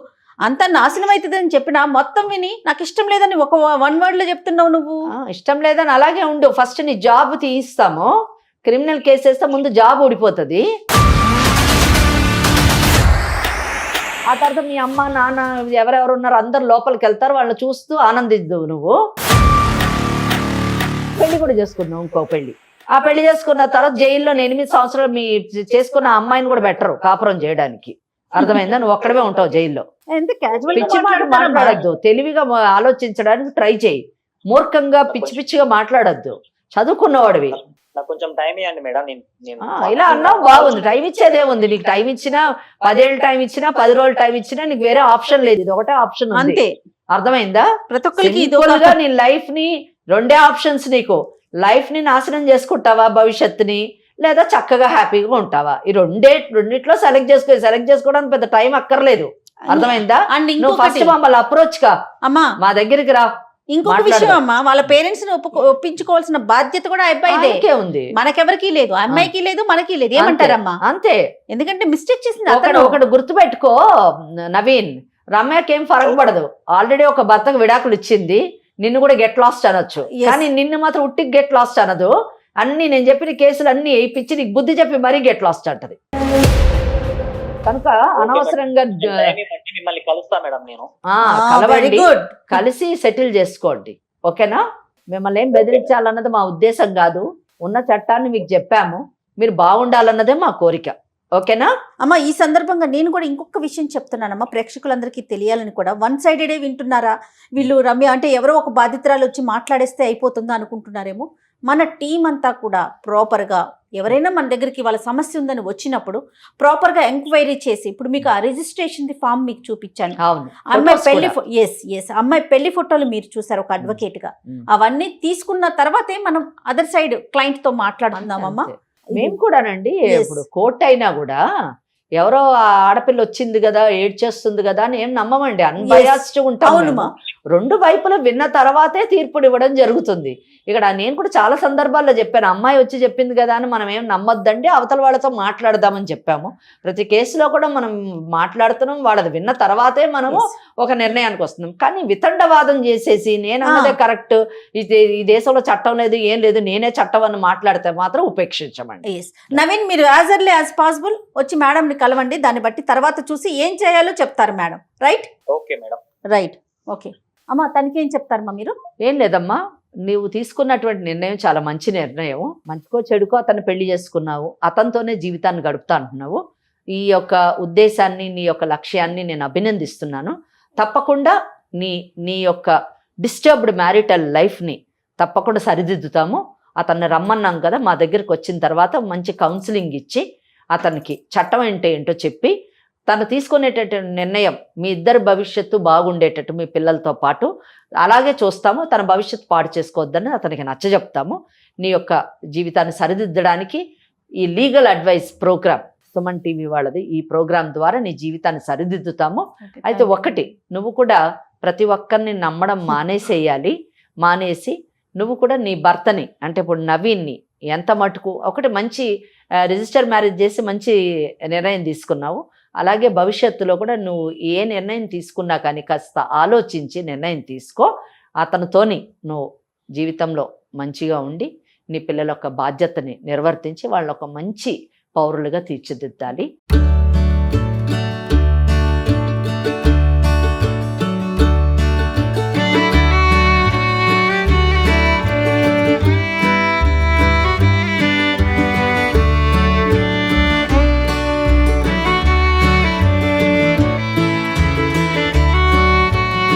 అంతా నాశనం అవుతుందని చెప్పినా మొత్తం విని నాకు ఇష్టం లేదని ఒక 1 word లో చెప్తున్నావు నువ్వు. ఇష్టం లేదని అలాగే ఉండు. ఫస్ట్ నీ జాబ్ తీయిస్తాము, క్రిమినల్ కేసు వేస్తే ముందు జాబ్ ఊడిపోతుంది. ఆ తర్వాత మీ అమ్మ నాన్న ఎవరెవరు ఉన్నారో అందరు లోపలికి వెళ్తారు, వాళ్ళని చూస్తూ ఆనందిద్దు. నువ్వు పెళ్లి కూడా చేసుకున్నావు, ఇంకో పెళ్లి. ఆ పెళ్లి చేసుకున్న తర్వాత జైల్లో 8 సంవత్సరాలు మీ చేసుకున్న అమ్మాయిని కూడా బెటరు కాపురం చేయడానికి. అర్థమైందా? నువ్వు ఒక్కడమే ఉంటావు జైల్లో. పిచ్చి మాట మాట్లాడద్దు, తెలివిగా ఆలోచించడానికి ట్రై చేయి. మూర్ఖంగా పిచ్చి పిచ్చిగా మాట్లాడద్దు. చదువుకున్నవాడివి. నాకు కొంచెం టైం ఇవ్వండి మేడం. ఇలా అన్నావు బాగుంది. టైం ఇచ్చేదే ఉంది. నీకు టైం ఇచ్చినా 10 ఏళ్ళు టైం ఇచ్చినా 10 రోజులు టైం ఇచ్చినా నీకు వేరే ఆప్షన్ లేదు. ఇది ఒకటే ఆప్షన్ అంతే. అర్థమైందా? ప్రతి ఒక్కరికి నీ లైఫ్ ని 2 ఆప్షన్స్. నీకు లైఫ్ ని నాశనం చేసుకుంటావా భవిష్యత్తుని, లేదా చక్కగా హ్యాపీగా ఉంటావా? ఈ రెండిట్లో సెలెక్ట్ చేసుకోవడానికి పెద్ద టైం అక్కర్లేదు. అర్థమైందా? నువ్వు ఫస్ట్ మమ్మల్ని అప్రోచ్ కా అమ్మా, మా దగ్గరికి రా. ఇంకొక విషయం అమ్మా, వాళ్ళ పేరెంట్స్ ని ఒప్పించుకోవాల్సిన బాధ్యత కూడా అబ్బాయిదే ఉంది. మనకెవరికి లేదు, అమ్మాయికి లేదు, మనకి లేదు. ఏమంటారమ్మా? అంతే. ఎందుకంటే మిస్టేక్ చేసింది ఒకటి గుర్తుపెట్టుకో నవీన్, రమ్యకి ఏం ఫరక పడదు. ఆల్రెడీ ఒక భర్తకు విడాకులు ఇచ్చింది. నిన్ను కూడా గెట్ లాస్ట్ అనొచ్చు, కానీ నిన్ను మాత్రం ఉట్టికి గెట్ లాస్ట్ అనదు. అన్ని నేను చెప్పిన కేసులు అన్ని వేయించి నీకు బుద్ధి చెప్పి మరీ గెట్ లాస్ట్ అంటది. కనుక అనవసరంగా మిమ్మల్ని కలుస్తా మేడం. నేను కలవండి, కలిసి సెటిల్ చేసుకోండి. ఓకేనా? మిమ్మల్ని ఏం బెదిరించాలన్నది మా ఉద్దేశం కాదు. ఉన్న చట్టాన్ని మీకు చెప్పాము, మీరు బాగుండాలన్నదే మా కోరిక. ఓకేనా అమ్మ? ఈ సందర్భంగా నేను కూడా ఇంకొక విషయం చెప్తున్నానమ్మా, ప్రేక్షకులందరికీ తెలియాలని కూడా. 1 sided వింటున్నారా వీళ్ళు? రమ్య అంటే ఎవరో ఒక బాధితురాలు వచ్చి మాట్లాడేస్తే అయిపోతుందా అనుకుంటున్నారేమో. మన టీం అంతా కూడా ప్రాపర్గా, ఎవరైనా మన దగ్గరికి వాళ్ళ సమస్య ఉందని వచ్చినప్పుడు ప్రాపర్గా ఎంక్వైరీ చేసి, ఇప్పుడు మీకు ఆ రిజిస్ట్రేషన్ ఫామ్ మీకు చూపించాను. అమ్మాయి పెళ్లి అమ్మాయి పెళ్లి ఫోటోలు మీరు చూసారు ఒక అడ్వకేట్ గా. అవన్నీ తీసుకున్న తర్వాతే మనం అదర్ సైడ్ క్లయింట్ తో మాట్లాడుకుందామమ్మా. మేము కూడానండి, ఇప్పుడు కోర్టు అయినా కూడా ఎవరో ఆడపిల్ల వచ్చింది కదా, ఏడ్చేస్తుంది కదా అని ఏం నమ్మమండి. అన్బయాస్డ్ ఉంటాము. 2 వైపులు విన్న తర్వాతే తీర్పుడు ఇవ్వడం జరుగుతుంది. ఇక్కడ నేను కూడా చాలా సందర్భాల్లో చెప్పాను, అమ్మాయి వచ్చి చెప్పింది కదా అని మనం ఏం నమ్మొద్దండి, అవతల వాళ్ళతో మాట్లాడదామని చెప్పాము. ప్రతి కేసులో కూడా మనం మాట్లాడుతున్నాం, వాళ్ళది విన్న తర్వాతే మనము ఒక నిర్ణయానికి వస్తున్నాం. కానీ వితండవాదం చేసేసి నేను అన్నదే కరెక్ట్, ఈ దేశంలో చట్టం లేదు ఏం లేదు, నేనే చట్టం అని మాట్లాడితే మాత్రం ఉపేక్షించమండి. నవీన్, మీరు యాజ్ ఎర్లీ యాజ్ పాసిబుల్ వచ్చి మేడం ని కలవండి. దాన్ని బట్టి తర్వాత చూసి ఏం చేయాలో చెప్తారు madam. Right? Okay madam. Right. Okay అమ్మా, తనకి ఏం చెప్తారమ్మా మీరు? ఏం లేదమ్మా, నువ్వు తీసుకున్నటువంటి నిర్ణయం చాలా మంచి నిర్ణయం. మంచికో చెడుకో అతను పెళ్లి చేసుకున్నావు, అతనితోనే జీవితాన్ని గడుపుతా అంటున్నావు. ఈ యొక్క ఉద్దేశాన్ని, నీ యొక్క లక్ష్యాన్ని నేను అభినందిస్తున్నాను. తప్పకుండా నీ యొక్క డిస్టర్బ్డ్ మ్యారిటల్ లైఫ్ని తప్పకుండా సరిదిద్దుతాము. అతన్ని రమ్మన్నాం కదా, మా దగ్గరికి వచ్చిన తర్వాత మంచి కౌన్సిలింగ్ ఇచ్చి అతనికి చట్టం అంటే ఏంటో చెప్పి తను తీసుకునేటటువంటి నిర్ణయం మీ ఇద్దరి భవిష్యత్తు బాగుండేటట్టు మీ పిల్లలతో పాటు అలాగే చూస్తాము. తన భవిష్యత్తు పాడు చేసుకోవద్దని అతనికి నచ్చజెప్తాము. నీ యొక్క జీవితాన్ని సరిదిద్దడానికి ఈ legal advice program Suman TV వాళ్ళది, ఈ ప్రోగ్రాం ద్వారా నీ జీవితాన్ని సరిదిద్దుతాము. అయితే ఒకటి, నువ్వు కూడా ప్రతి ఒక్కరిని నమ్మడం మానేసేయాలి. మానేసి నువ్వు కూడా నీ భర్తని, అంటే ఇప్పుడు నవీన్ని ఎంత మటుకు ఒకటి మంచి రిజిస్టర్ మ్యారేజ్ చేసి మంచి నిర్ణయం తీసుకున్నావు. అలాగే భవిష్యత్తులో కూడా నువ్వు ఏ నిర్ణయం తీసుకున్నా కానీ కాస్త ఆలోచించి నిర్ణయం తీసుకో. అతనితోని నువ్వు జీవితంలో మంచిగా ఉండి నీ పిల్లల యొక్క బాధ్యతని నిర్వర్తించి వాళ్ళ ఒక మంచి పౌరులుగా తీర్చిదిద్దాలి.